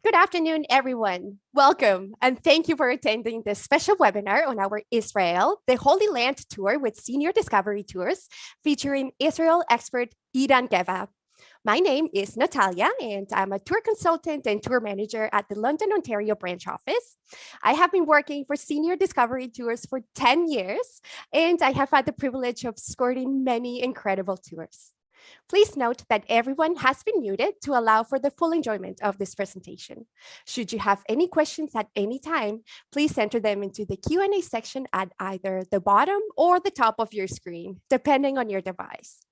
Good afternoon, everyone. Welcome, and thank you for attending this special webinar on our Israel, the Holy Land Tour with Senior Discovery Tours, featuring Israel expert Edan Geva. My name is Natalia, and I'm a tour consultant and tour manager at the London, Ontario branch office. I have been working for Senior Discovery Tours for 10 years, and I have had the privilege of escorting many incredible tours. Please note that everyone has been muted to allow for the full enjoyment of this presentation. Should you have any questions at any time, please enter them into the Q&A section at either the bottom or the top of your screen, depending on your device.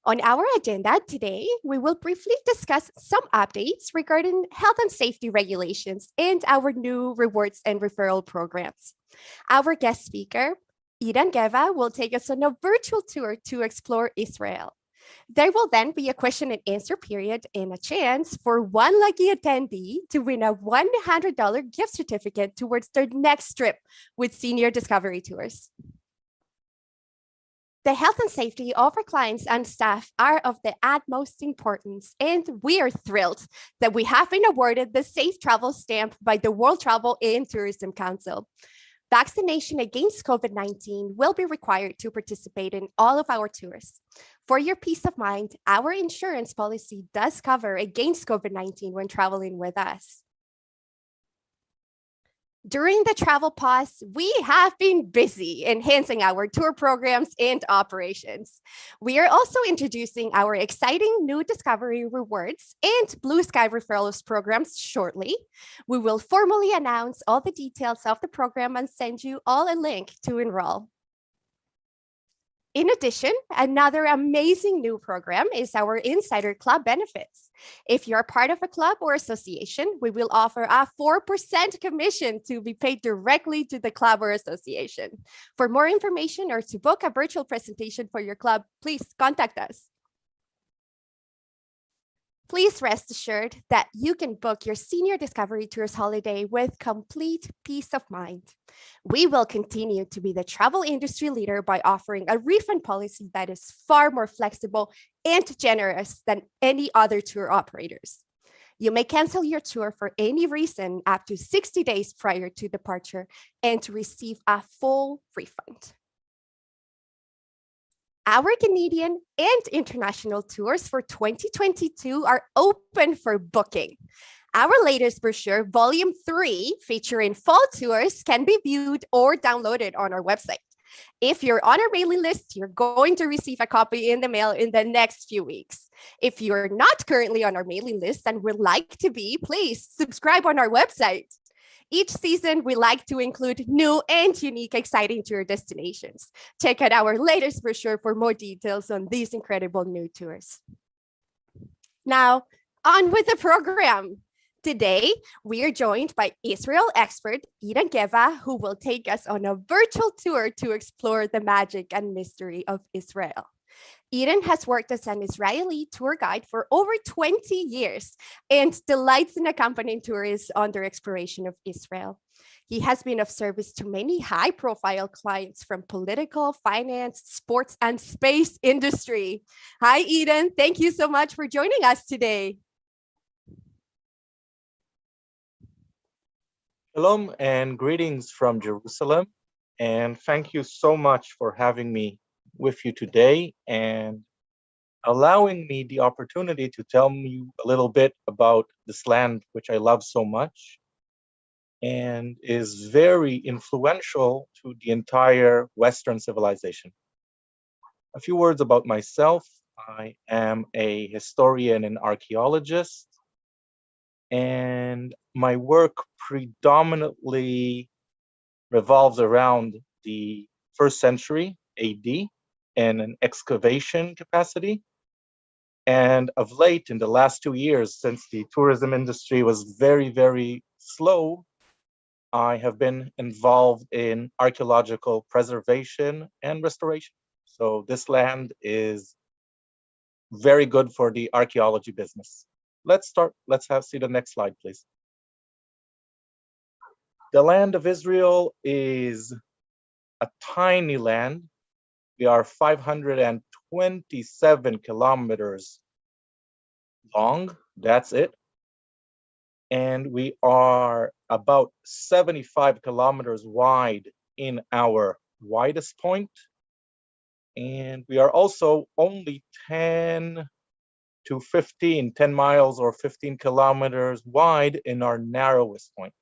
On our agenda today, we will briefly discuss some updates regarding health and safety regulations and our new rewards and referral programs. Our guest speaker, Edan Geva, will take us on a virtual tour to explore Israel. There will then be a question and answer period and a chance for one lucky attendee to win a $100 gift certificate towards their next trip with Senior Discovery Tours. The health and safety of our clients and staff are of the utmost importance, and we are thrilled that we have been awarded the Safe Travel Stamp by the World Travel and Tourism Council. Vaccination against COVID-19 will be required to participate in all of our tours. For your peace of mind, our insurance policy does cover against COVID-19 when traveling with us. During the travel pause, we have been busy enhancing our tour programs and operations. We are also introducing our exciting new Discovery Rewards and Blue Sky Referrals programs shortly. We will formally announce all the details of the program and send you all a link to enroll. In addition, another amazing new program is our Insider Club benefits. If you're part of a club or association, we will offer a 4% commission to be paid directly to the club or association. For more information or to book a virtual presentation for your club, please contact us. Please rest assured that you can book your Senior Discovery Tours holiday with complete peace of mind. We will continue to be the travel industry leader by offering a refund policy that is far more flexible and generous than any other tour operators. You may cancel your tour for any reason up to 60 days prior to departure and to receive a full refund. Our Canadian and international tours for 2022 are open for booking. Our latest brochure, Volume 3, featuring fall tours, can be viewed or downloaded on our website. If you're on our mailing list, you're going to receive a copy in the mail in the next few weeks. If you're not currently on our mailing list and would like to be, please subscribe on our website. Each season, we like to include new and unique, exciting tour destinations. Check out our latest brochure for more details on these incredible new tours. Now, on with the program. Today, we are joined by Israel expert Edan Geva, who will take us on a virtual tour to explore the magic and mystery of Israel. Edan has worked as an Israeli tour guide for over 20 years and delights in accompanying tourists on their exploration of Israel. He has been of service to many high-profile clients from political, finance, sports, and space industry. Hi, Edan. Thank you so much for joining us today. Shalom and greetings from Jerusalem. And thank you so much for having me with you today and allowing me the opportunity to tell you a little bit about this land, which I love so much and is very influential to the entire Western civilization. A few words about myself. I am a historian and archaeologist, and my work predominantly revolves around the 1st century AD in an excavation capacity. And of late, in the last 2 years, since the tourism industry was very, very slow, I have been involved in archaeological preservation and restoration. So this land is very good for the archaeology business. Let's start. Let's see the next slide, please. The land of Israel is a tiny land. We are 527 kilometers long. That's it. and we are about 75 kilometers wide in our widest point. And we are also only 10 miles or 15 kilometers wide in our narrowest point.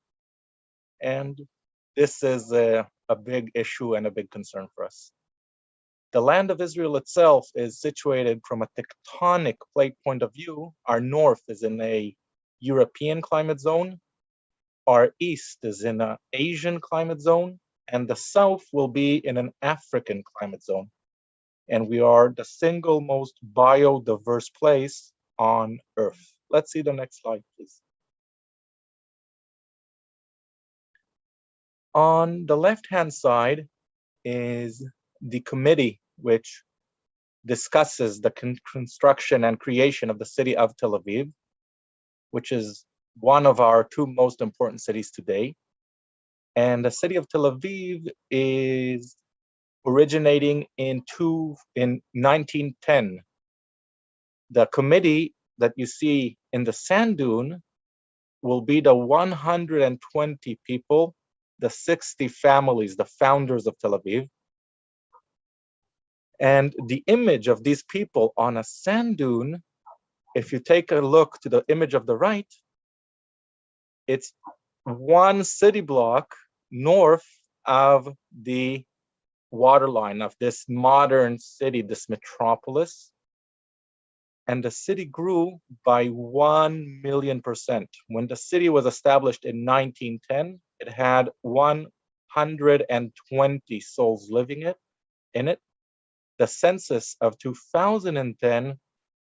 And this is a big issue and a big concern for us. The land of Israel itself is situated from a tectonic plate point of view. Our north is in a European climate zone. Our east is in an Asian climate zone, and the south will be in an African climate zone. And we are the single most biodiverse place on Earth. Let's see the next slide, please. On the left-hand side is the committee which discusses the construction and creation of the city of Tel Aviv, which is one of our two most important cities today. And the city of Tel Aviv is originating in 1910. The committee that you see in the sand dune will be the 120 people, the 60 families, the founders of Tel Aviv. And the image of these people on a sand dune, if you take a look to the image of the right, it's one city block north of the waterline of this modern city, this metropolis. And the city grew by 1 million%. When the city was established in 1910, it had 120 souls living in it. The census of 2010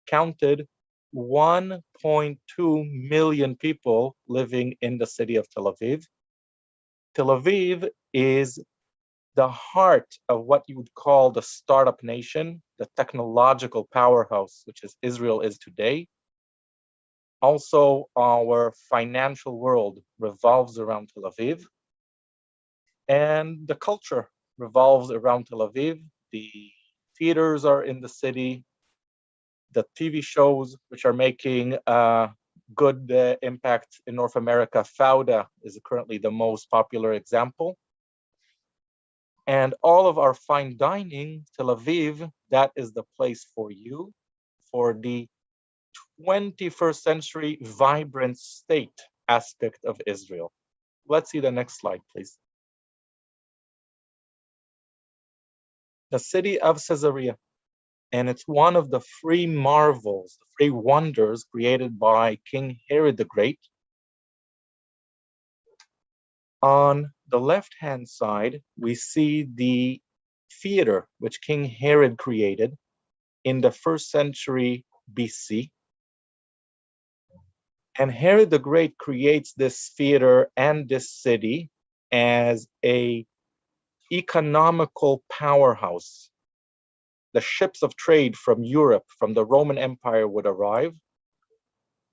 counted 1.2 million people living in the city of Tel Aviv. Tel Aviv is the heart of what you would call the startup nation, the technological powerhouse, which is Israel is today. Also, our financial world revolves around Tel Aviv, and the culture revolves around Tel Aviv. The theaters are in the city. The TV shows, which are making good impact in North America, Fauda is currently the most popular example. And all of our fine dining, Tel Aviv, that is the place for you, for the 21st century vibrant state aspect of Israel. Let's see the next slide, please. The city of Caesarea, and it's one of the three marvels, the three wonders created by King Herod the Great. On the left-hand side, we see the theater which King Herod created in the 1st century BC. And Herod the Great creates this theater and this city as an economical powerhouse. The ships of trade from Europe, from the Roman Empire would arrive.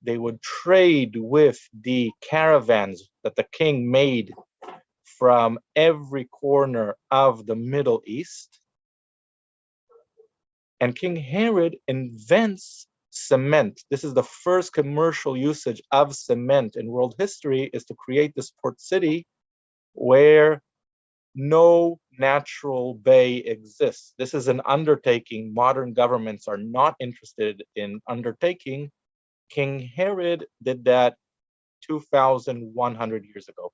They would trade with the caravans that the king made from every corner of the Middle East. And King Herod invents cement. This is the first commercial usage of cement in world history, is to create this port city where no natural bay exists. This is an undertaking modern governments are not interested in undertaking. King Herod did that 2,100 years ago.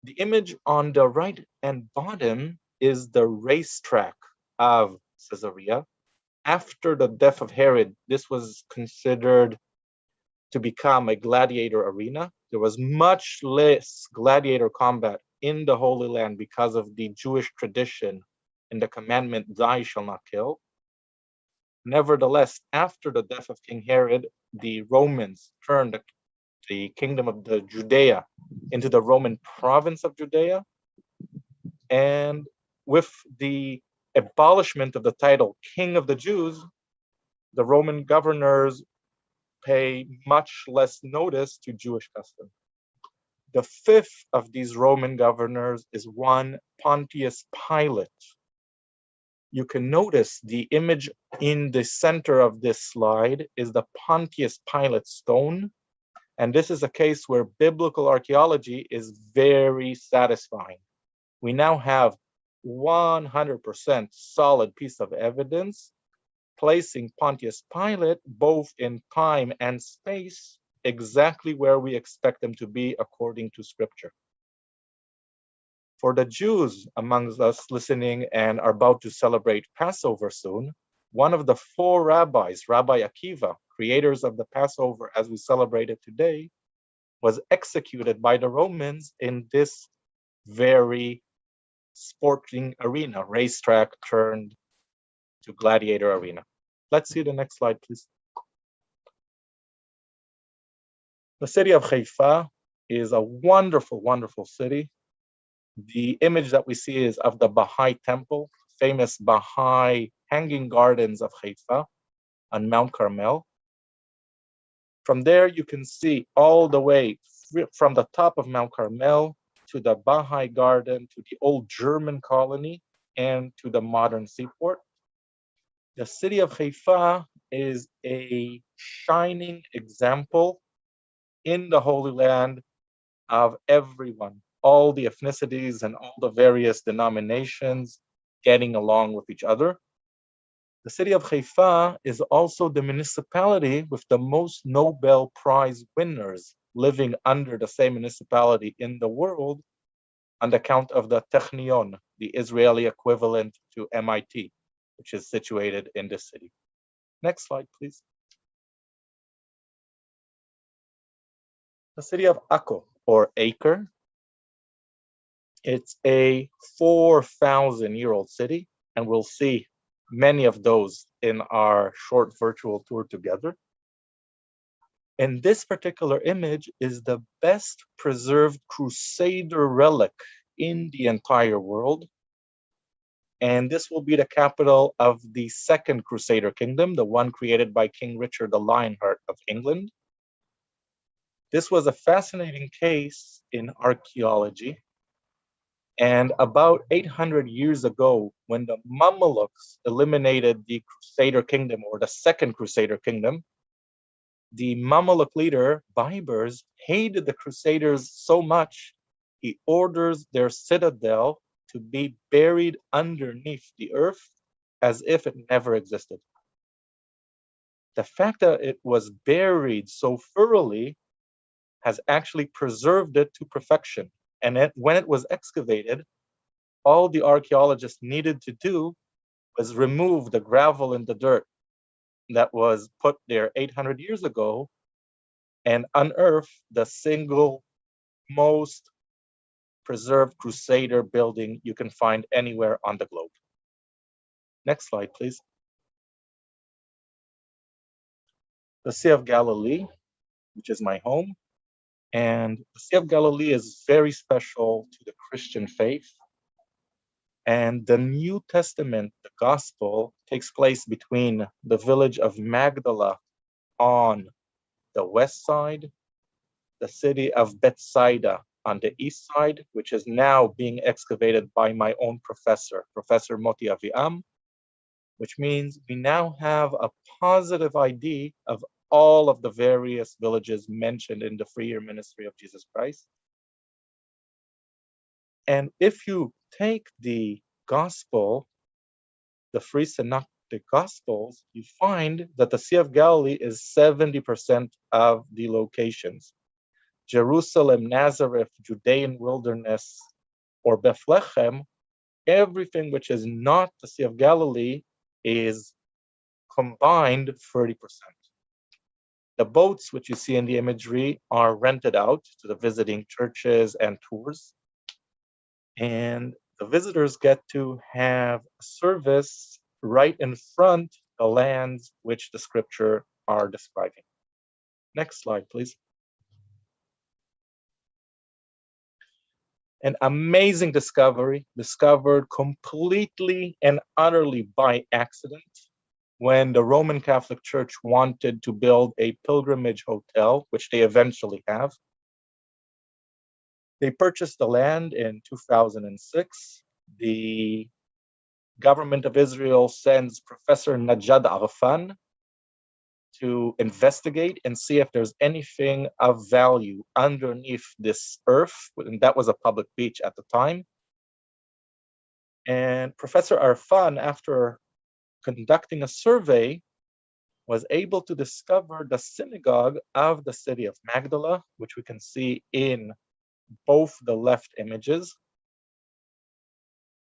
The image on the right and bottom is the racetrack of Caesarea. After the death of Herod, this was considered to become a gladiator arena. There was much less gladiator combat in the Holy Land because of the Jewish tradition and the commandment, "Thou shalt not kill." Nevertheless, after the death of King Herod, the Romans turned the kingdom of the Judea into the Roman province of Judea. And with the abolishment of the title King of the Jews, the Roman governors pay much less notice to Jewish custom. The fifth of these Roman governors is one Pontius Pilate. You can notice the image in the center of this slide is the Pontius Pilate stone. And this is a case where biblical archaeology is very satisfying. We now have 100% solid piece of evidence placing Pontius Pilate both in time and space exactly where we expect them to be according to scripture. For the Jews amongst us listening and are about to celebrate Passover soon, one of the four rabbis, Rabbi Akiva, creators of the Passover as we celebrate it today, was executed by the Romans in this very sporting arena, racetrack turned to gladiator arena. Let's see the next slide, please. The city of Haifa is a wonderful, wonderful city. The image that we see is of the Baha'i temple, famous Baha'i hanging gardens of Haifa on Mount Carmel. From there, you can see all the way from the top of Mount Carmel to the Baha'i garden, to the old German colony, and to the modern seaport. The city of Haifa is a shining example in the Holy Land of everyone, all the ethnicities and all the various denominations getting along with each other. The city of Haifa is also the municipality with the most Nobel Prize winners living under the same municipality in the world on account of the Technion, the Israeli equivalent to MIT, which is situated in this city. Next slide, please. The city of Akko, or Acre. It's a 4,000-year-old city, and we'll see many of those in our short virtual tour together. And this particular image is the best preserved Crusader relic in the entire world. And this will be the capital of the second Crusader kingdom, the one created by King Richard the Lionheart of England. This was a fascinating case in archaeology. And about 800 years ago, when the Mamelukes eliminated the Crusader kingdom, or the second Crusader kingdom, the Mameluke leader, Baibars, hated the Crusaders so much, he orders their citadel to be buried underneath the earth as if it never existed. The fact that it was buried so thoroughly has actually preserved it to perfection. And when it was excavated, all the archaeologists needed to do was remove the gravel and the dirt that was put there 800 years ago and unearth the single most preserved Crusader building you can find anywhere on the globe. Next slide, please. The Sea of Galilee, which is my home. And the Sea of Galilee is very special to the Christian faith. And the New Testament, the Gospel, takes place between the village of Magdala on the west side, the city of Bethsaida on the east side, which is now being excavated by my own professor, Professor Moti Aviam, which means we now have a positive ID of all of the various villages mentioned in the 3-year ministry of Jesus Christ. And if you take the gospel, the 3 synoptic gospels, you find that the Sea of Galilee is 70% of the locations. Jerusalem, Nazareth, Judean wilderness, or Bethlehem, everything which is not the Sea of Galilee is combined 30%. The boats which you see in the imagery are rented out to the visiting churches and tours. And the visitors get to have service right in front of the lands which the scripture are describing. Next slide, please. An amazing discovery, discovered completely and utterly by accident when the Roman Catholic Church wanted to build a pilgrimage hotel, which they eventually have. They purchased the land in 2006. The government of Israel sends Professor Najad Arfan to investigate and see if there's anything of value underneath this earth. And that was a public beach at the time. And Professor Arfan, after conducting a survey, was able to discover the synagogue of the city of Magdala, which we can see in both the left images.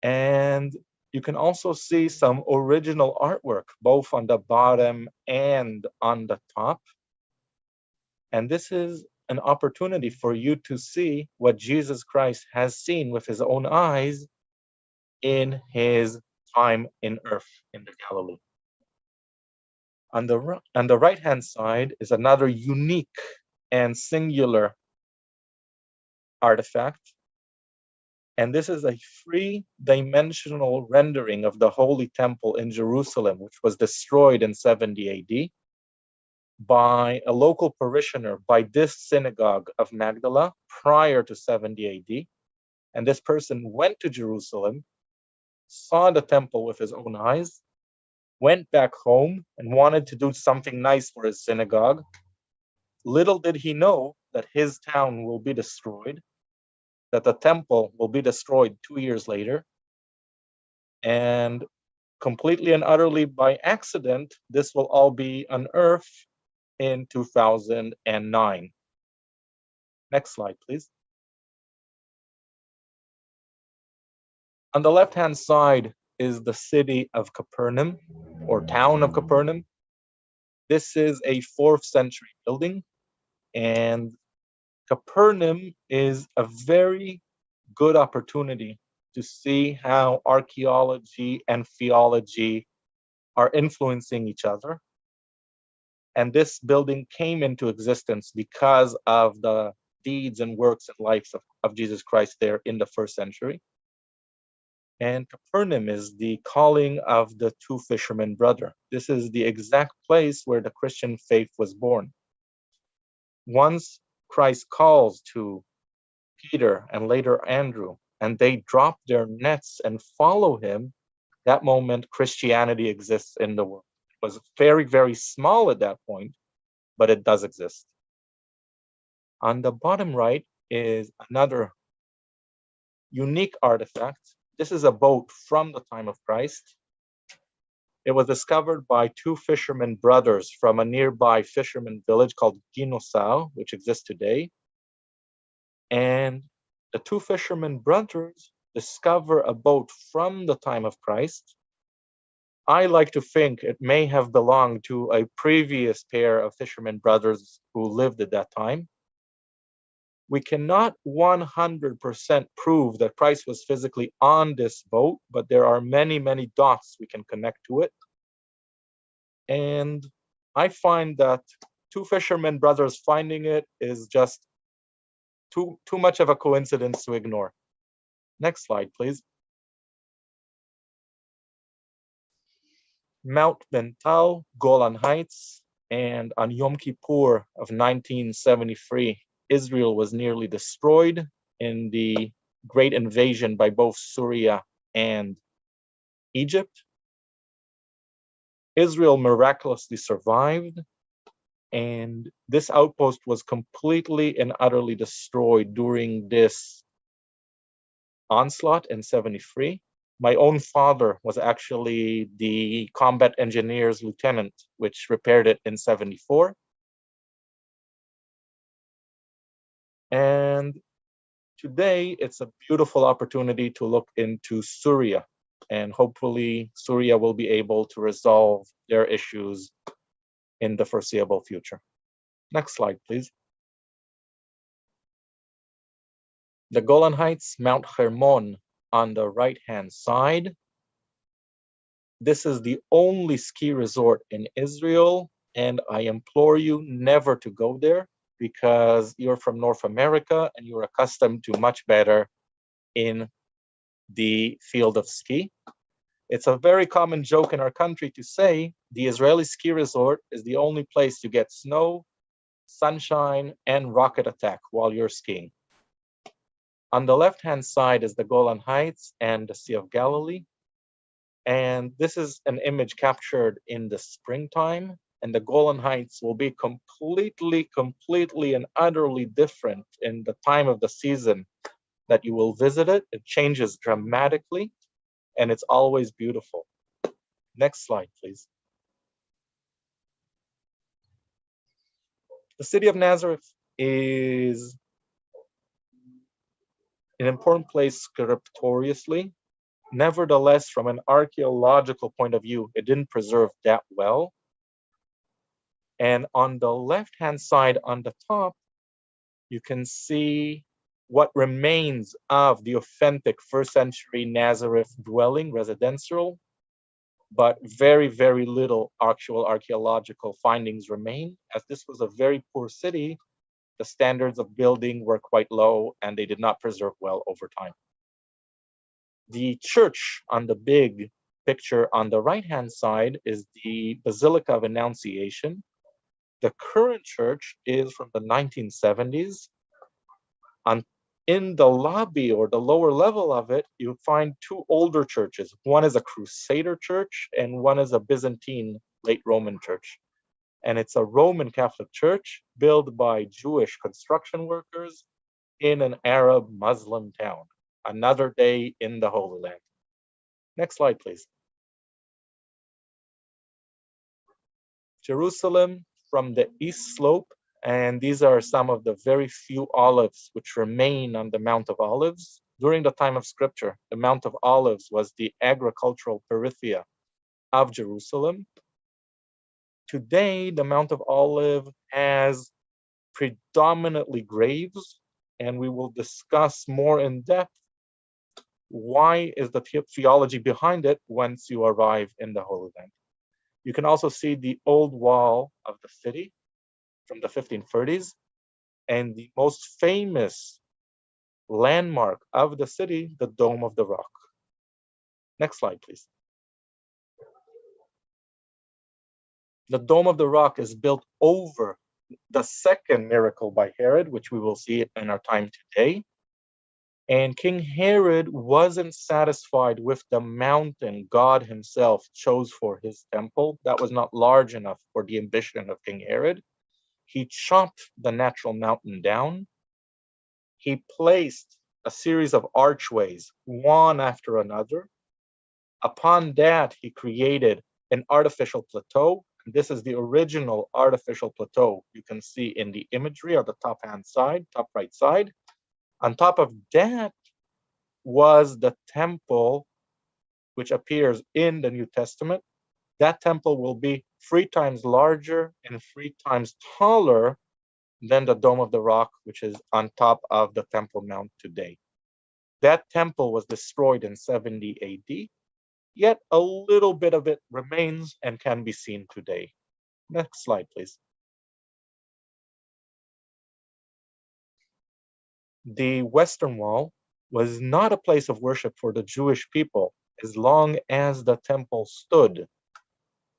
And you can also see some original artwork, both on the bottom and on the top. And this is an opportunity for you to see what Jesus Christ has seen with his own eyes in his time in earth in the Galilee. On the right-hand side is another unique and singular artifact. And this is a three-dimensional rendering of the Holy Temple in Jerusalem, which was destroyed in 70 AD by a local parishioner by this synagogue of Magdala prior to 70 AD. And this person went to Jerusalem, saw the temple with his own eyes, went back home and wanted to do something nice for his synagogue. Little did he know that his town will be destroyed, that the temple will be destroyed 2 years later. And completely and utterly by accident, this will all be unearthed in 2009. Next slide, please. On the left-hand side is the city of Capernaum, or town of Capernaum. This is a 4th century building, and Capernaum is a very good opportunity to see how archaeology and theology are influencing each other. And this building came into existence because of the deeds and works and life of Jesus Christ there in the 1st century. And Capernaum is the calling of the two fishermen brothers. This is the exact place where the Christian faith was born. Once Christ calls to Peter and later Andrew, and they drop their nets and follow him, that moment Christianity exists in the world. It was very, very small at that point, but it does exist. On the bottom right is another unique artifact. This is a boat from the time of Christ. It was discovered by two fishermen brothers from a nearby fisherman village called Ginosau, which exists today. And the two fishermen brothers discover a boat from the time of Christ. I like to think it may have belonged to a previous pair of fishermen brothers who lived at that time. We cannot 100% prove that Christ was physically on this boat, but there are many, many dots we can connect to it. And I find that two fishermen brothers finding it is just too much of a coincidence to ignore. Next slide, please. Mount Bental, Golan Heights, and on Yom Kippur of 1973, Israel was nearly destroyed in the great invasion by both Syria and Egypt. Israel miraculously survived, and this outpost was completely and utterly destroyed during this onslaught in 73. My own father was actually the combat engineers lieutenant, which repaired it in 74. And today, it's a beautiful opportunity to look into Syria, and hopefully Syria will be able to resolve their issues in the foreseeable future. Next slide, please. The Golan Heights, Mount Hermon on the right-hand side. This is the only ski resort in Israel, and I implore you never to go there because you're from North America and you're accustomed to much better in the field of ski. It's a very common joke in our country to say the Israeli ski resort is the only place you get snow, sunshine, and rocket attack while you're skiing. On the left-hand side is the Golan Heights and the Sea of Galilee. And this is an image captured in the springtime. and the Golan Heights will be completely and utterly different in the time of the season that you will visit it. It changes dramatically, and it's always beautiful. Next slide, please. The city of Nazareth is an important place scripturiously. Nevertheless, from an archaeological point of view, it didn't preserve that well. And on the left-hand side on the top, you can see what remains of the authentic first century Nazareth dwelling, residential, but very little actual archaeological findings remain. As this was a very poor city, the standards of building were quite low and they did not preserve well over time. The church on the big picture on the right-hand side is the Basilica of Annunciation. The current church is from the 1970s. In the lobby or the lower level of it, you find two older churches. One is a Crusader church and one is a Byzantine late Roman church. And it's a Roman Catholic church built by Jewish construction workers in an Arab Muslim town. Another day in the Holy Land. Next slide, please. Jerusalem from the east slope, and these are some of the very few olives which remain on the Mount of Olives. During the time of Scripture, the Mount of Olives was the agricultural peritheia of Jerusalem. Today, the Mount of Olives has predominantly graves, and we will discuss more in depth why is the theology behind it once you arrive in the Holy Land. You can also see the old wall of the city from the 1530s, and the most famous landmark of the city, the Dome of the Rock. Next slide, please. The Dome of the Rock is built over the second miracle by Herod, which we will see in our time today. And King Herod wasn't satisfied with the mountain God himself chose for his temple. That was not large enough for the ambition of King Herod. He chopped the natural mountain down. He placed a series of archways, one after another. Upon that, he created an artificial plateau. This is the original artificial plateau you can see in the imagery on the top right side. On top of that was the temple, which appears in the New Testament. That temple will be 3 times larger and 3 times taller than the Dome of the Rock, which is on top of the Temple Mount today. That temple was destroyed in 70 AD, yet a little bit of it remains and can be seen today. Next slide, please. The Western Wall was not a place of worship for the Jewish people as long as the temple stood.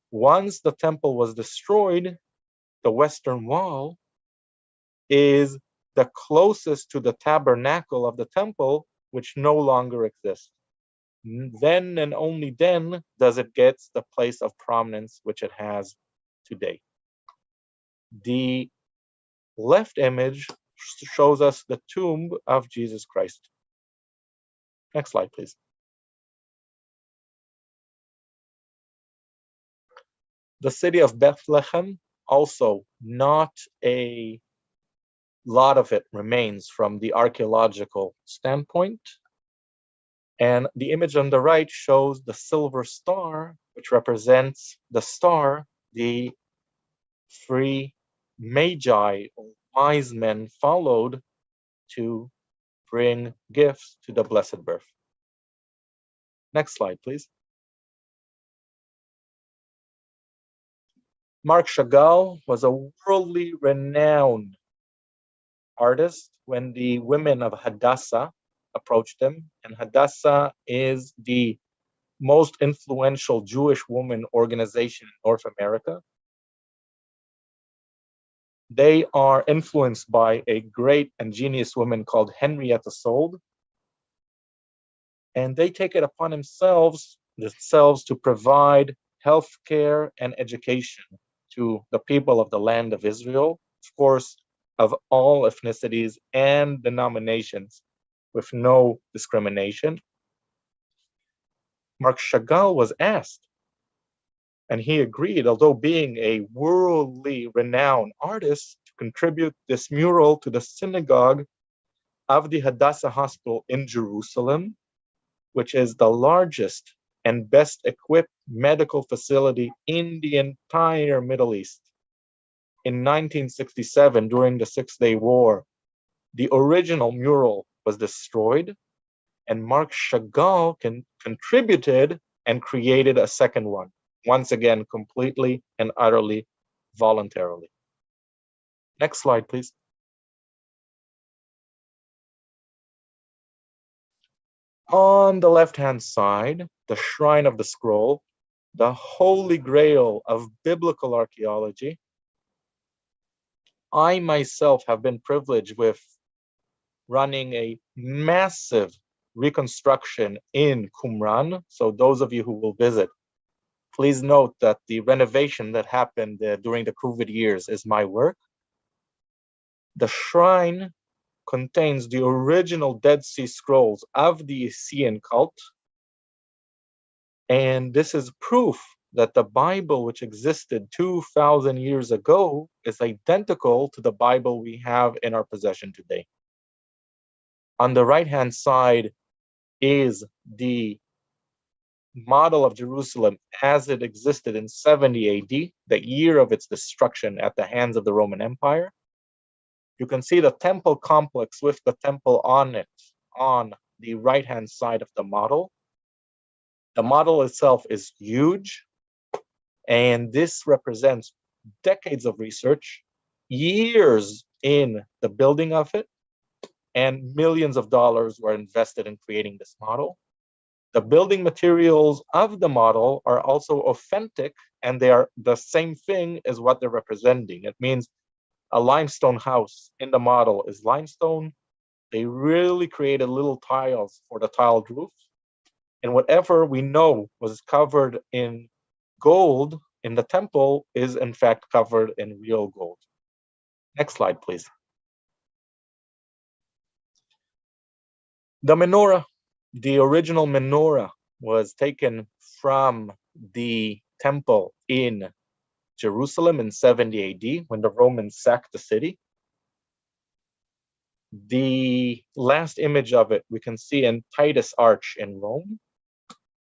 Once the temple was destroyed, the Western Wall is the closest to the tabernacle of the temple, which no longer exists. Then and only then does it get the place of prominence which it has today. The left image shows us the tomb of Jesus Christ. Next slide, please. The city of Bethlehem, also not a lot of it remains from the archaeological standpoint. And the image on the right shows the silver star, which represents the star the 3 magi, or wise men, followed to bring gifts to the Blessed Birth. Next slide, please. Marc Chagall was a worldly renowned artist when the women of Hadassah approached him, and Hadassah is the most influential Jewish woman organization in North America. They are influenced by a great and genius woman called Henrietta Sold, and they take it upon themselves to provide healthcare and education to the people of the land of Israel, of course, of all ethnicities and denominations, with no discrimination. Marc Chagall was asked, and he agreed, although being a worldly renowned artist, to contribute this mural to the synagogue of the Hadassah Hospital in Jerusalem, which is the largest and best equipped medical facility in the entire Middle East. In 1967, during the Six-Day War, the original mural was destroyed, and Marc Chagall contributed and created a second one, once again, completely and utterly voluntarily. Next slide, please. On the left-hand side, the Shrine of the Scroll, the holy grail of biblical archaeology. I myself have been privileged with running a massive reconstruction in Qumran. So those of you who will visit, please note that the renovation that happened during the COVID years is my work. The shrine contains the original Dead Sea Scrolls of the Essene cult. And this is proof that the Bible, which existed 2,000 years ago, is identical to the Bible we have in our possession today. On the right-hand side is the model of Jerusalem as it existed in 70 AD, the year of its destruction at the hands of the Roman Empire. You can see the temple complex with the temple on it on the right-hand side of the model. The model itself is huge, and this represents decades of research, years in the building of it, and millions of dollars were invested in creating this model. The building materials of the model are also authentic, and they are the same thing as what they're representing. It means a limestone house in the model is limestone. They really created little tiles for the tiled roof. And whatever we know was covered in gold in the temple is in fact covered in real gold. Next slide, please. The menorah, the original menorah, was taken from the temple in Jerusalem in 70 AD when the Romans sacked the city. The last image of it we can see in Titus Arch in Rome.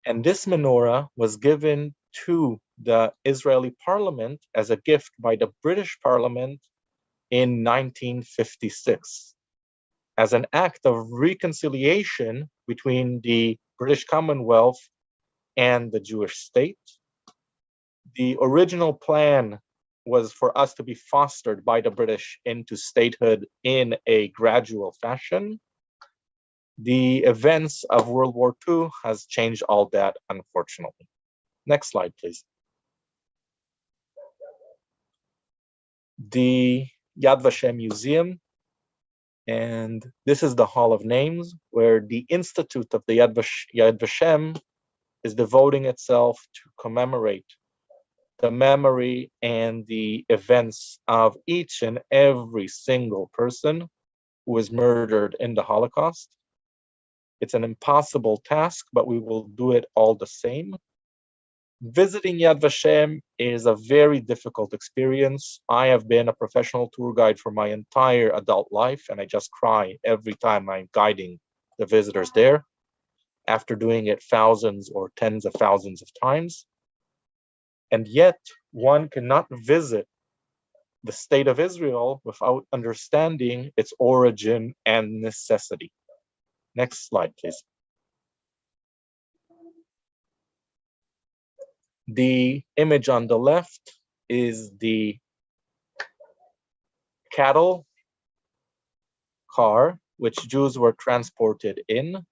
And this menorah was given to the Israeli parliament as a gift by the British parliament in 1956 as an act of reconciliation between the British Commonwealth and the Jewish state. The original plan was for us to be fostered by the British into statehood in a gradual fashion. The events of World War II has changed all that, unfortunately. Next slide, please. The Yad Vashem Museum, and this is the Hall of Names, where the Institute of the Yad Vashem is devoting itself to commemorate the memory and the events of each and every single person who was murdered in the Holocaust. It's an impossible task, but we will do it all the same. Visiting Yad Vashem is a very difficult experience. I have been a professional tour guide for my entire adult life, and I just cry every time I'm guiding the visitors there, after doing it thousands or tens of thousands of times. And yet, one cannot visit the state of Israel without understanding its origin and necessity. Next slide, please. The image on the left is the cattle car, which Jews were transported in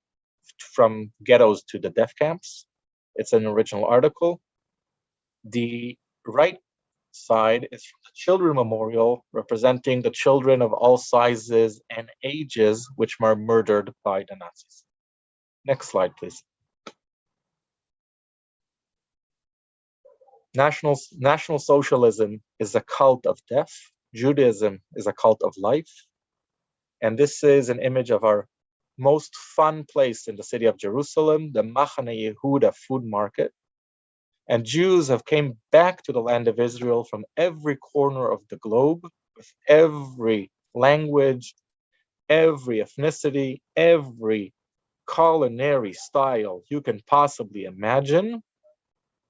from ghettos to the death camps. It's an original article. The right side is from the Children Memorial, representing the children of all sizes and ages which were murdered by the Nazis. Next slide, please. National Socialism is a cult of death. Judaism is a cult of life. And this is an image of our most fun place in the city of Jerusalem, the Machane Yehuda food market. And Jews have came back to the land of Israel from every corner of the globe, with every language, every ethnicity, every culinary style you can possibly imagine.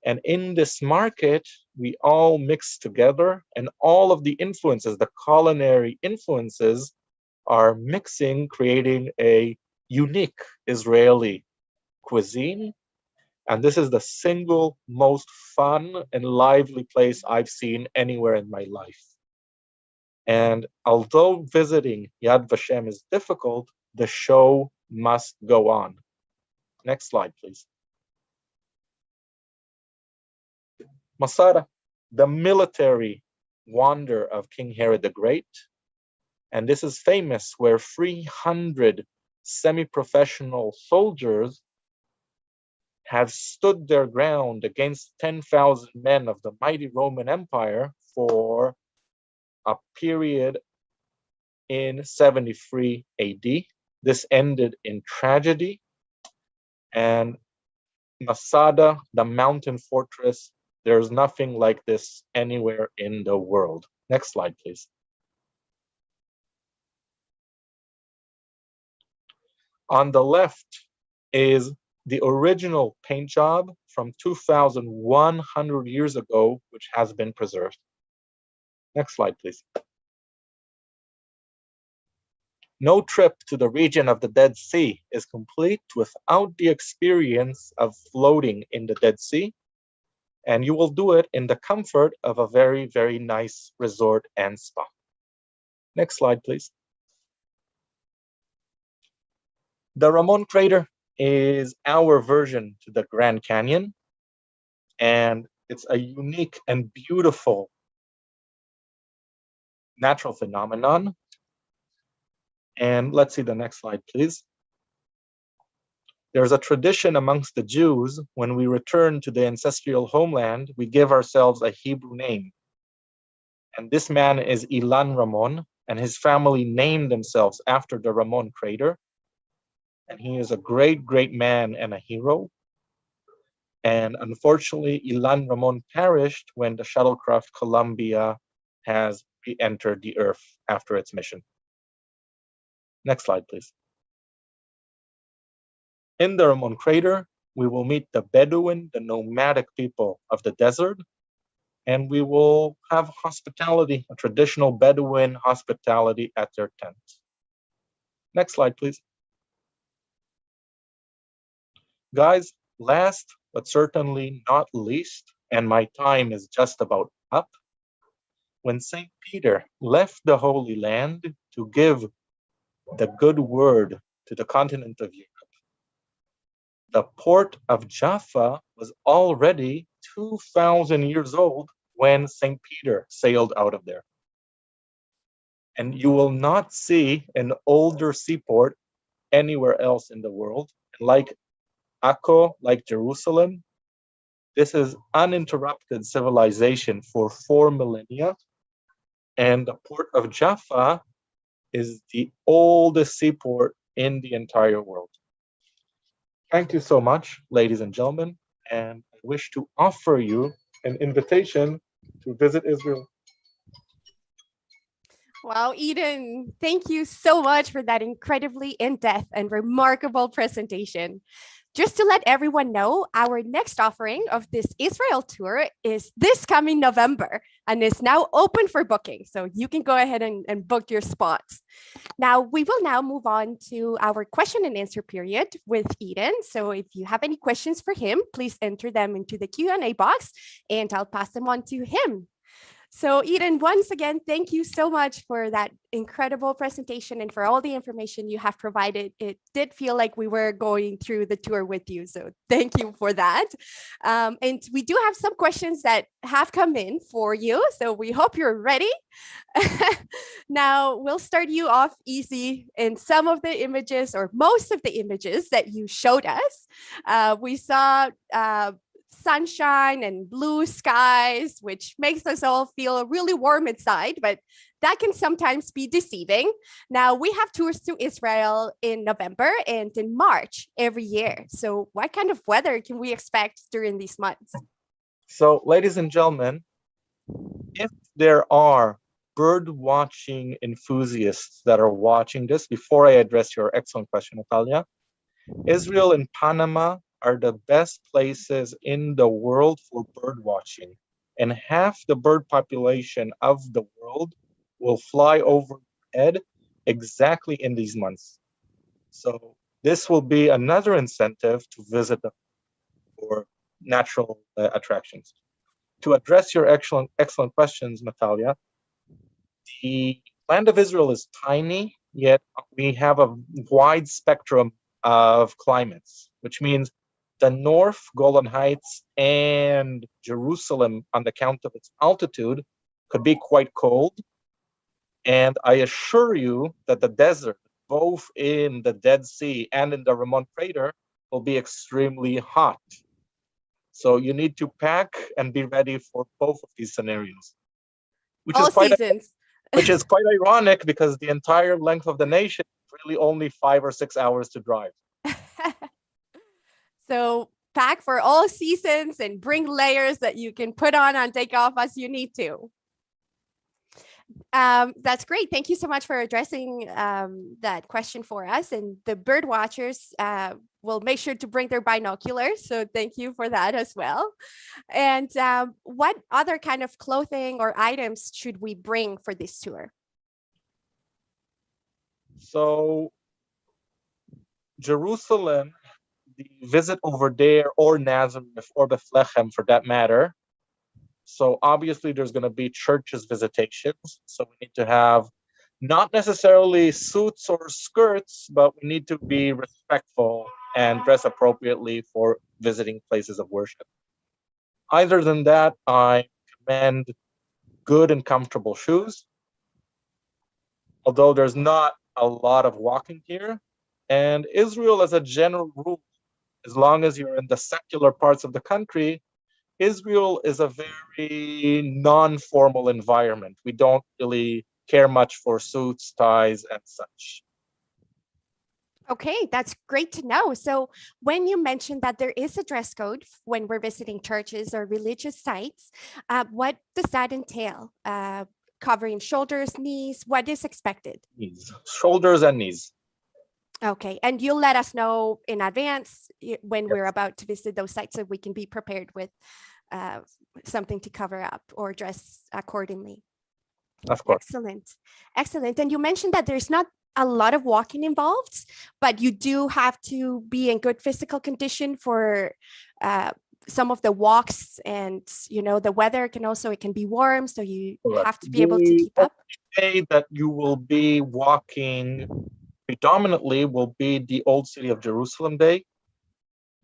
And in this market, we all mix together, and all of the influences, the culinary influences, are mixing, creating a unique Israeli cuisine. And this is the single most fun and lively place I've seen anywhere in my life. And although visiting Yad Vashem is difficult, the show must go on. Next slide, please. Masada, the military wonder of King Herod the Great. And this is famous, where 300 semi-professional soldiers have stood their ground against 10,000 men of the mighty Roman Empire for a period in 73 AD. This ended in tragedy, and Masada, the mountain fortress, there's nothing like this anywhere in the world. Next slide, please. On the left is the original paint job from 2,100 years ago, which has been preserved. Next slide, please. No trip to the region of the Dead Sea is complete without the experience of floating in the Dead Sea, and you will do it in the comfort of a very, very nice resort and spa. Next slide, please. The Ramon crater is our version to the Grand Canyon, and it's a unique and beautiful natural phenomenon. And let's see the next slide, please. There's a tradition amongst the Jews, when we return to the ancestral homeland, we give ourselves a Hebrew name. And this man is Ilan Ramon, and his family named themselves after the Ramon crater. And he is a great, great man and a hero. And unfortunately, Ilan Ramon perished when the shuttlecraft Columbia has re-entered the Earth after its mission. Next slide, please. In the Ramon crater, we will meet the Bedouin, the nomadic people of the desert, and we will have hospitality, a traditional Bedouin hospitality at their tents. Next slide, please. Guys, last but certainly not least, and my time is just about up, when St. Peter left the Holy Land to give the good word to the continent of Europe, the port of Jaffa was already 2,000 years old when St. Peter sailed out of there. And you will not see an older seaport anywhere else in the world. Like Akko, like Jerusalem, this is uninterrupted civilization for 4 millennia. And the port of Jaffa is the oldest seaport in the entire world. Thank you so much, ladies and gentlemen, and I wish to offer you an invitation to visit Israel. Wow, Eden, thank you so much for that incredibly in-depth and remarkable presentation. Just to let everyone know, our next offering of this Israel tour is this coming November and is now open for booking. So you can go ahead and book your spots. Now, we will now move on to our question and answer period with Eden. So if you have any questions for him, please enter them into the Q&A box and I'll pass them on to him. So Eden, once again, thank you so much for that incredible presentation and for all the information you have provided. It did feel like we were going through the tour with you. So thank you for that. And we do have some questions that have come in for you. So we hope you're ready. Now we'll start you off easy. In some of the images or most of the images that you showed us, we saw sunshine and blue skies, which makes us all feel really warm inside, but that can sometimes be deceiving. Now, we have tours to Israel in November and in March every year. So, what kind of weather can we expect during these months? So, ladies and gentlemen, if there are bird watching enthusiasts that are watching this, before I address your excellent question, Natalia, Israel and Panama are the best places in the world for bird watching. And half the bird population of the world will fly overhead exactly in these months. So this will be another incentive to visit them for natural attractions. To address your excellent questions, Natalia, the land of Israel is tiny, yet we have a wide spectrum of climates, which means the North Golan Heights and Jerusalem, on the count of its altitude, could be quite cold. And I assure you that the desert, both in the Dead Sea and in the Ramon Crater, will be extremely hot. So you need to pack and be ready for both of these scenarios, which All is quite seasons. which is quite ironic because the entire length of the nation is really only 5 or 6 hours to drive. So pack for all seasons and bring layers that you can put on and take off as you need to. That's great. Thank you so much for addressing that question for us. And the bird watchers will make sure to bring their binoculars. So thank you for that as well. And what other kind of clothing or items should we bring for this tour? So Jerusalem, the visit over there, or Nazareth, or Bethlehem for that matter. So obviously there's going to be churches visitations. So we need to have not necessarily suits or skirts, but we need to be respectful and dress appropriately for visiting places of worship. Other than that, I recommend good and comfortable shoes, although there's not a lot of walking here. And Israel, as a general rule, as long as you're in the secular parts of the country, Israel is a very non-formal environment. We don't really care much for suits, ties, and such. Okay, that's great to know. So when you mentioned that there is a dress code when we're visiting churches or religious sites, what does that entail? Covering shoulders, knees, what is expected? Knees, shoulders and knees. Okay, and you'll let us know in advance when Yes. we're about to visit those sites so we can be prepared with something to cover up or dress accordingly. Of course. Excellent. Excellent. And you mentioned that there's not a lot of walking involved, but you do have to be in good physical condition for some of the walks, and the weather can also, it can be warm, so you Correct. have to be able to keep up. The day that you will be walking predominantly will be the Old City of Jerusalem Day.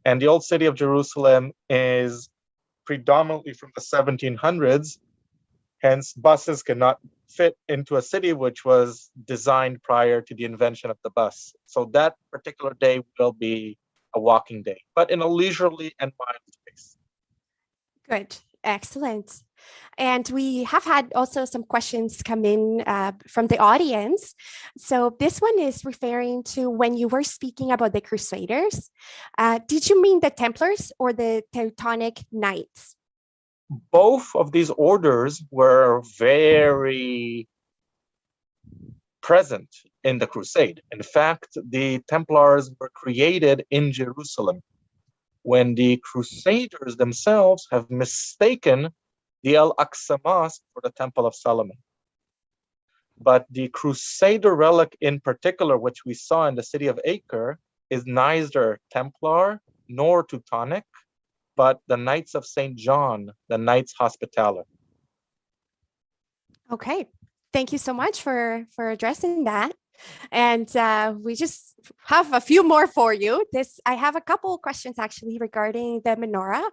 And the Old City of Jerusalem is predominantly from the 1700s. Hence, buses cannot fit into a city which was designed prior to the invention of the bus. So that particular day will be a walking day, but in a leisurely and mild pace. Good. Excellent. And we have had also some questions come in from the audience. So this one is referring to when you were speaking about the Crusaders. Did you mean the Templars or the Teutonic Knights? Both of these orders were very present in the Crusade. In fact, the Templars were created in Jerusalem when the Crusaders themselves have mistaken the Al-Aqsa Mosque for the Temple of Solomon. But the Crusader relic in particular, which we saw in the city of Acre, is neither Templar nor Teutonic, but the Knights of St. John, the Knights Hospitaller. Okay, thank you so much for addressing that. And we just have a few more for you. I have a couple of questions actually regarding the menorah.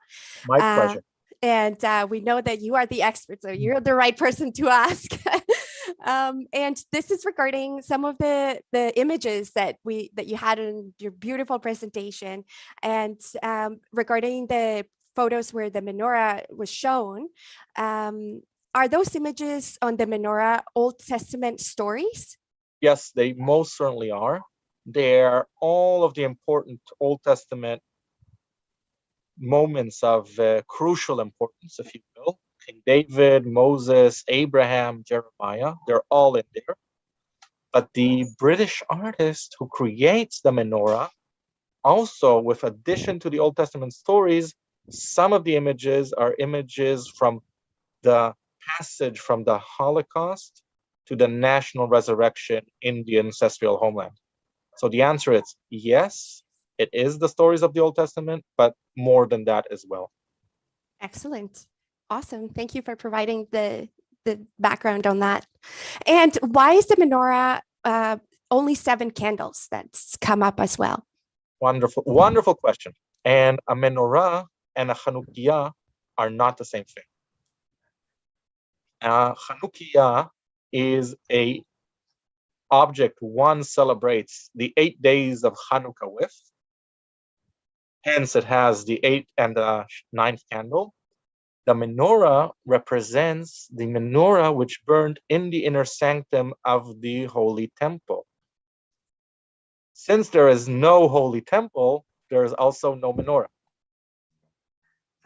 My pleasure. And we know that you are the expert, so you're the right person to ask. And this is regarding some of the images that you had in your beautiful presentation, and regarding the photos where the menorah was shown. Are those images on the menorah Old Testament stories? Yes, they most certainly are. They're all of the important Old Testament moments of crucial importance, if you will. King David, Moses, Abraham, Jeremiah, they're all in there. But the British artist who creates the menorah, also with addition to the Old Testament stories, some of the images are images from the passage from the Holocaust to the national resurrection in the ancestral homeland. So the answer is yes, it is the stories of the Old Testament, but more than that as well. Excellent. Awesome. Thank you for providing the background on that. And why is the menorah only 7 candles? That's come up as well. Wonderful, wonderful question. And a menorah and a Chanukiah are not the same thing. Chanukiah is a object one celebrates the 8 days of Hanukkah with. Hence, it has the 8th and the 9th candle. The menorah represents the menorah which burned in the inner sanctum of the Holy Temple. Since there is no Holy Temple, there is also no menorah.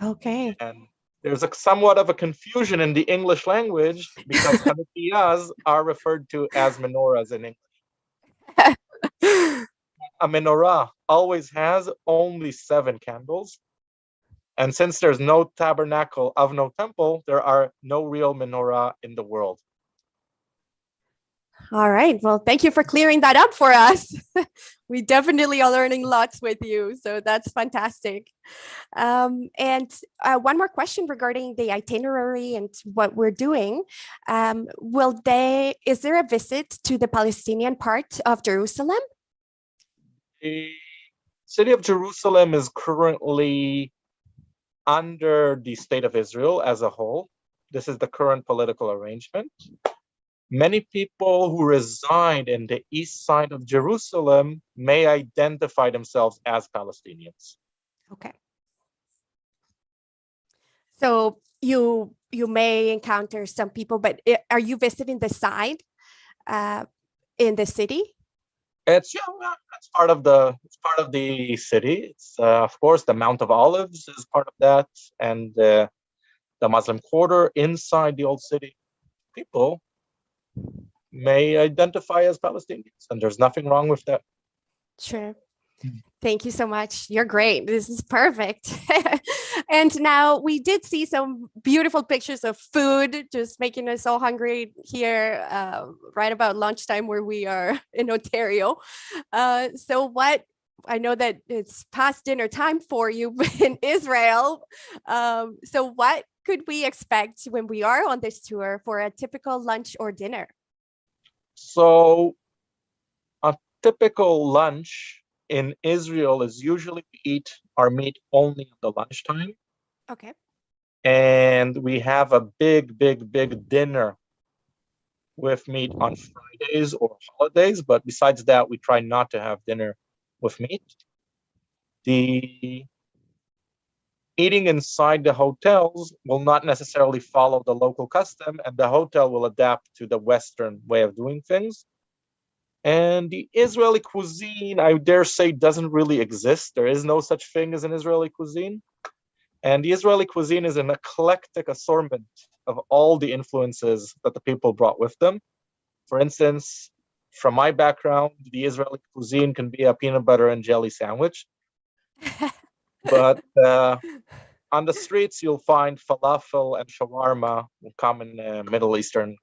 Okay. And there's somewhat of a confusion in the English language because Hanukkahs are referred to as menorahs in English. A menorah always has only 7 candles. And since there's no tabernacle of no temple, there are no real menorah in the world. All right. Well, thank you for clearing that up for us. We definitely are learning lots with you. So that's fantastic. And one more question regarding the itinerary and what we're doing. Is there a visit to the Palestinian part of Jerusalem? The city of Jerusalem is currently under the state of Israel as a whole. This is the current political arrangement. Many people who reside in the east side of Jerusalem may identify themselves as Palestinians. Okay. So you may encounter some people, but are you visiting the side in the city? It's part of the city. It's of course the Mount of Olives is part of that, and the Muslim Quarter inside the old city. People may identify as Palestinians, and there's nothing wrong with that. Sure. Thank you so much. You're great. This is perfect. And now we did see some beautiful pictures of food, just making us all hungry here right about lunchtime where we are in Ontario. So I know that it's past dinner time for you in Israel. So what could we expect when we are on this tour for a typical lunch or dinner? So a typical lunch in Israel is usually we eat our meat only at the lunchtime. Okay. And we have a big dinner with meat on Fridays or holidays. But besides that, we try not to have dinner with meat. The eating inside the hotels will not necessarily follow the local custom, and the hotel will adapt to the Western way of doing things. And the Israeli cuisine, I dare say, doesn't really exist. There is no such thing as an Israeli cuisine. And the Israeli cuisine is an eclectic assortment of all the influences that the people brought with them. For instance, from my background, the Israeli cuisine can be a peanut butter and jelly sandwich. But on the streets, you'll find falafel and shawarma, common Middle Eastern.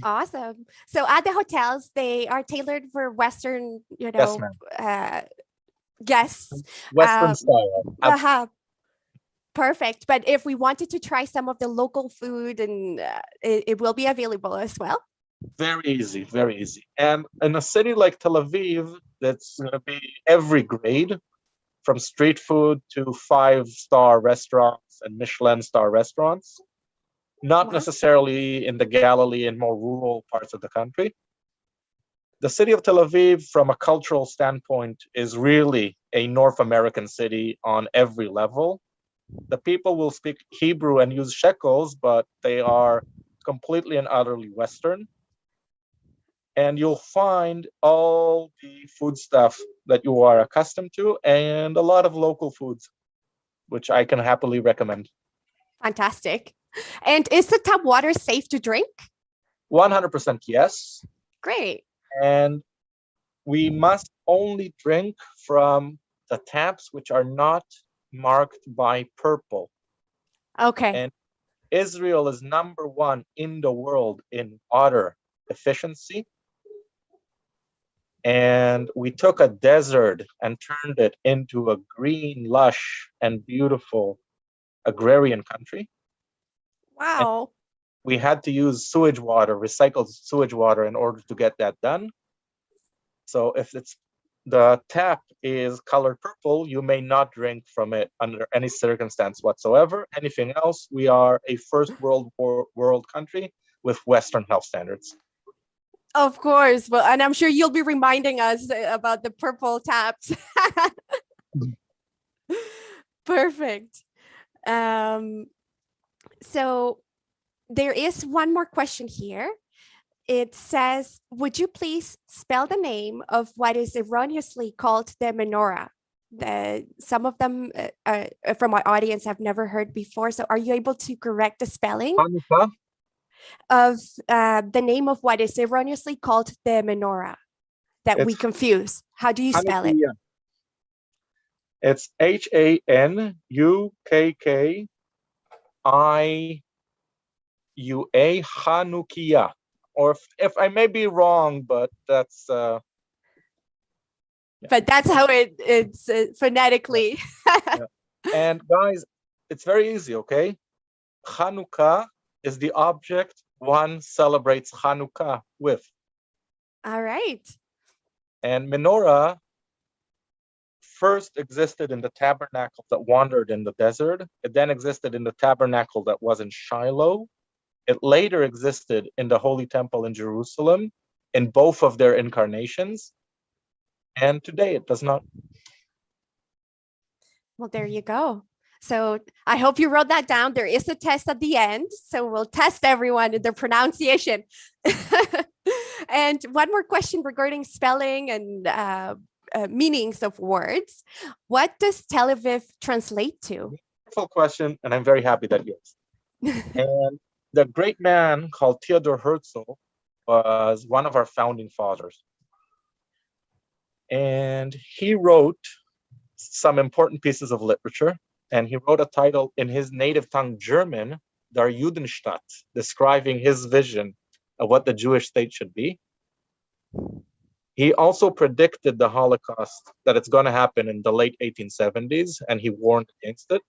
Awesome. So at the hotels, they are tailored for Western, Yes, ma'am. Guests. Western style. Perfect. But if we wanted to try some of the local food, and it will be available as well. Very easy, very easy. And in a city like Tel Aviv, that's going to be every grade, from street food to 5-star restaurants and Michelin star restaurants. Not necessarily in the Galilee and more rural parts of the country. The city of Tel Aviv, from a cultural standpoint, is really a North American city on every level. The people will speak Hebrew and use shekels, but they are completely and utterly Western. And you'll find all the food stuff that you are accustomed to and a lot of local foods, which I can happily recommend. Fantastic. And is the tap water safe to drink? 100% yes. Great. And we must only drink from the taps which are not marked by purple. Okay. And Israel is number one in the world in water efficiency. And we took a desert and turned it into a green, lush, and beautiful agrarian country. And Wow. we had to use sewage water, recycled sewage water, in order to get that done. So if the tap is colored purple, you may not drink from it under any circumstance whatsoever. Anything else, we are a first world country with Western health standards. Of course. Well, and I'm sure you'll be reminding us about the purple taps. Perfect. So there is one more question here. It says, would you please spell the name of what is erroneously called the menorah? Some of them from my audience have never heard before. So are you able to correct the spelling Hanukkah? of the name of what is erroneously called the menorah that we confuse? How do you spell it? It's Hanukkia, Hanukkia. Or if I may be wrong, but that's but that's how it's phonetically. Yeah. And guys, it's very easy, okay? Hanukkah is the object one celebrates Hanukkah with. All right. And menorah first existed in the tabernacle that wandered in the desert. It then existed in the tabernacle that was in Shiloh. It later existed in the Holy Temple in Jerusalem in both of their incarnations. And today it does not. Well, there you go. So I hope you wrote that down. There is a test at the end. So we'll test everyone in their pronunciation. And one more question regarding spelling and meanings of words. What does Tel Aviv translate to? Wonderful question, and I'm very happy that you asked. And the great man called Theodor Herzl was one of our founding fathers. And he wrote some important pieces of literature. And he wrote a title in his native tongue, German, Der Judenstaat, describing his vision of what the Jewish state should be. He also predicted the Holocaust, that it's going to happen in the late 1870s, and he warned against it.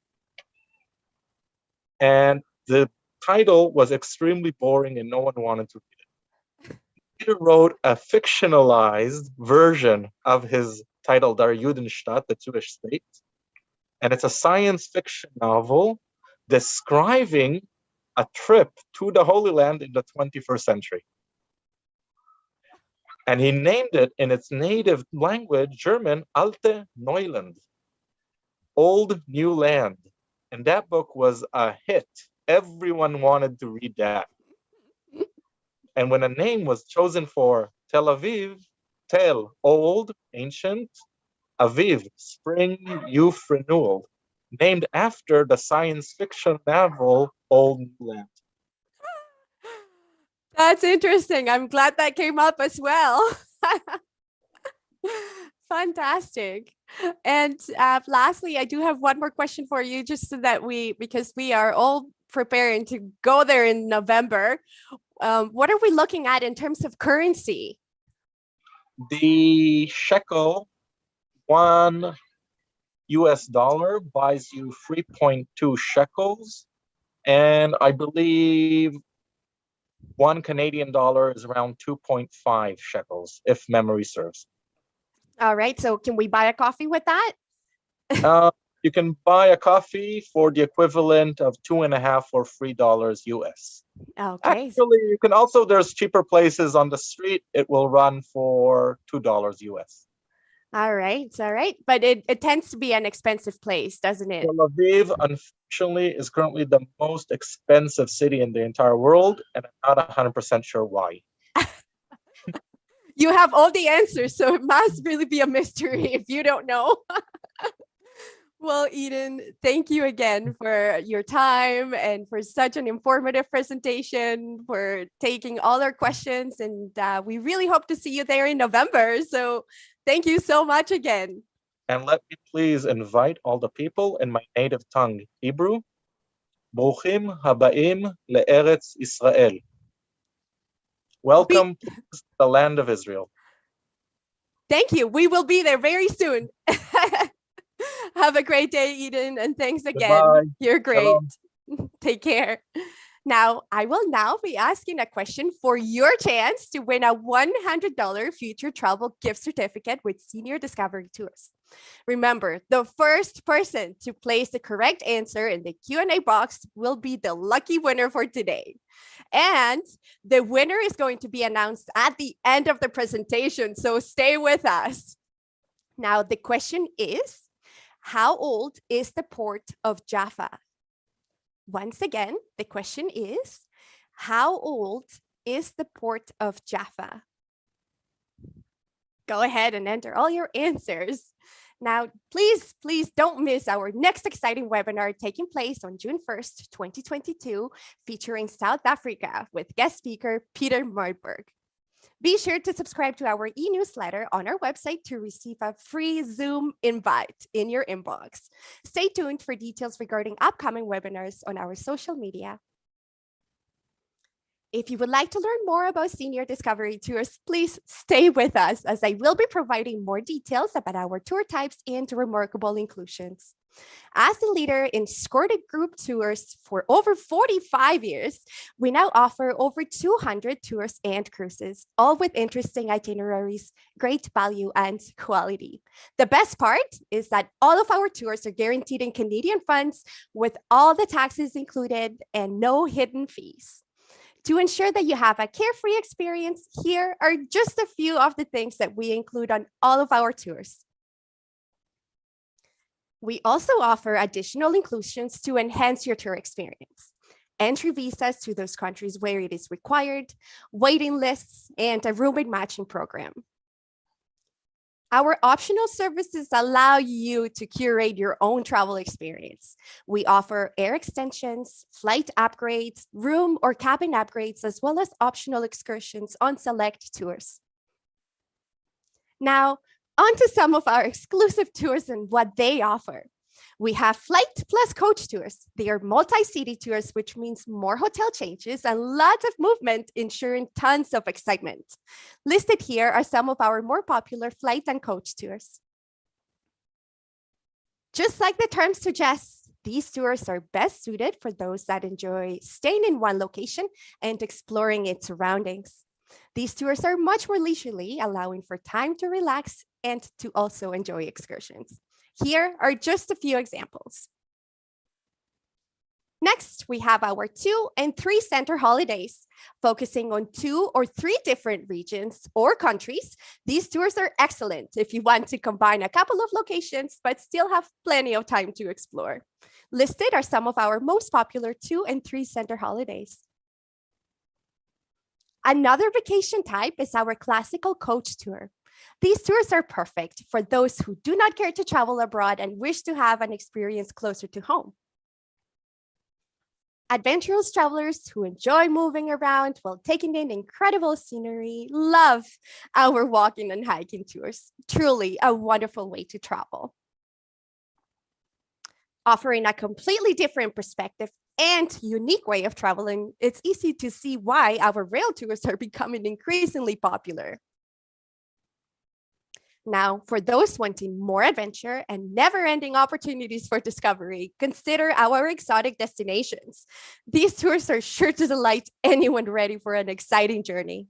And the title was extremely boring and no one wanted to read it. He wrote a fictionalized version of his title, Der Judenstaat, the Jewish state. And it's a science fiction novel describing a trip to the Holy Land in the 21st century. And he named it in its native language, German, Alte Neuland, Old New Land. And that book was a hit. Everyone wanted to read that. And when a name was chosen for Tel Aviv, Tel, old, ancient, Aviv, spring, youth, renewal, named after the science fiction novel Old New Land. That's interesting. I'm glad that came up as well. Fantastic. And lastly, I do have one more question for you, just so that because we are all preparing to go there in November. What are we looking at in terms of currency? The shekel, $1 buys you 3.2 shekels. And I believe $1 Canadian is around 2.5 shekels, if memory serves. All right. So can we buy a coffee with that? You can buy a coffee for the equivalent of $2.50 or $3 US. Okay. Actually, you can also, there's cheaper places on the street. It will run for $2 US. All right. But it tends to be an expensive place, doesn't it? Tel Aviv, unfortunately, is currently the most expensive city in the entire world, and I'm not 100% sure why. You have all the answers, so it must really be a mystery if you don't know. Well, Eden, thank you again for your time and for such an informative presentation, for taking all our questions. And we really hope to see you there in November. So thank you so much again. And let me please invite all the people in my native tongue, Hebrew. Bruchim habaim le'eretz Israel. Welcome to the land of Israel. Thank you. We will be there very soon. Have a great day, Eden, and thanks again. Goodbye. You're great. Shalom. Take care. Now, I will now be asking a question for your chance to win a $100 future travel gift certificate with Senior Discovery Tours. Remember, the first person to place the correct answer in the Q&A box will be the lucky winner for today. And the winner is going to be announced at the end of the presentation, so stay with us. Now, the question is, how old is the port of Jaffa? Once again, the question is, how old is the port of Jaffa? Go ahead and enter all your answers. Now, please don't miss our next exciting webinar taking place on June 1st, 2022, featuring South Africa with guest speaker Peter Marburg. Be sure to subscribe to our e-newsletter on our website to receive a free Zoom invite in your inbox. Stay tuned for details regarding upcoming webinars on our social media. If you would like to learn more about Senior Discovery Tours, please stay with us as I will be providing more details about our tour types and remarkable inclusions. As the leader in escorted group tours for over 45 years, we now offer over 200 tours and cruises, all with interesting itineraries, great value, and quality. The best part is that all of our tours are guaranteed in Canadian funds with all the taxes included and no hidden fees. To ensure that you have a carefree experience, here are just a few of the things that we include on all of our tours. We also offer additional inclusions to enhance your tour experience. Entry visas to those countries where it is required, waiting lists, and a roommate matching program. Our optional services allow you to curate your own travel experience. We offer air extensions, flight upgrades, room or cabin upgrades, as well as optional excursions on select tours. Now, on to some of our exclusive tours and what they offer. We have flight plus coach tours. They are multi-city tours, which means more hotel changes and lots of movement, ensuring tons of excitement. Listed here are some of our more popular flight and coach tours. Just like the term suggests, these tours are best suited for those that enjoy staying in one location and exploring its surroundings. These tours are much more leisurely, allowing for time to relax and to also enjoy excursions. Here are just a few examples. Next, we have our 2 and 3 center holidays. Focusing on 2 or 3 different regions or countries, these tours are excellent if you want to combine a couple of locations, but still have plenty of time to explore. Listed are some of our most popular 2 and 3 center holidays. Another vacation type is our classical coach tour. These tours are perfect for those who do not care to travel abroad and wish to have an experience closer to home. Adventurous travelers who enjoy moving around while taking in incredible scenery love our walking and hiking tours. Truly a wonderful way to travel. Offering a completely different perspective and unique way of traveling, it's easy to see why our rail tours are becoming increasingly popular. Now, for those wanting more adventure and never-ending opportunities for discovery, consider our exotic destinations. These tours are sure to delight anyone ready for an exciting journey.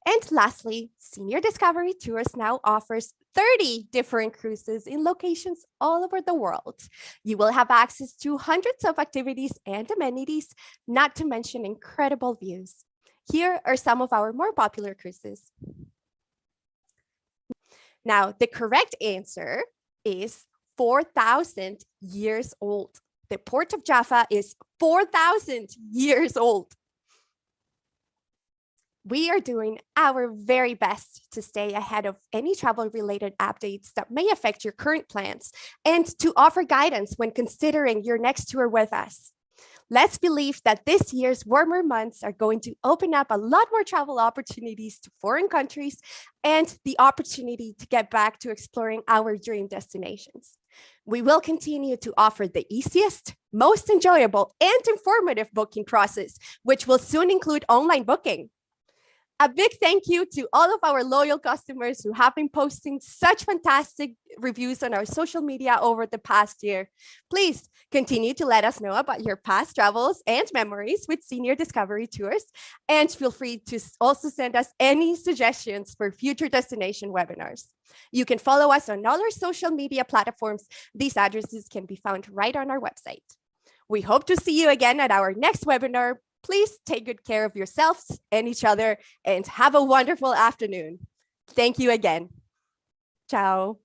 And lastly, Senior Discovery Tours now offers 30 different cruises in locations all over the world. You will have access to hundreds of activities and amenities, not to mention incredible views. Here are some of our more popular cruises. Now, the correct answer is 4,000 years old. The port of Jaffa is 4,000 years old. We are doing our very best to stay ahead of any travel-related updates that may affect your current plans and to offer guidance when considering your next tour with us. Let's believe that this year's warmer months are going to open up a lot more travel opportunities to foreign countries and the opportunity to get back to exploring our dream destinations. We will continue to offer the easiest, most enjoyable, and informative booking process, which will soon include online booking. A big thank you to all of our loyal customers who have been posting such fantastic reviews on our social media over the past year. Please continue to let us know about your past travels and memories with Senior Discovery Tours, and feel free to also send us any suggestions for future destination webinars. You can follow us on all our social media platforms. These addresses can be found right on our website. We hope to see you again at our next webinar. Please take good care of yourselves and each other and have a wonderful afternoon. Thank you again. Ciao.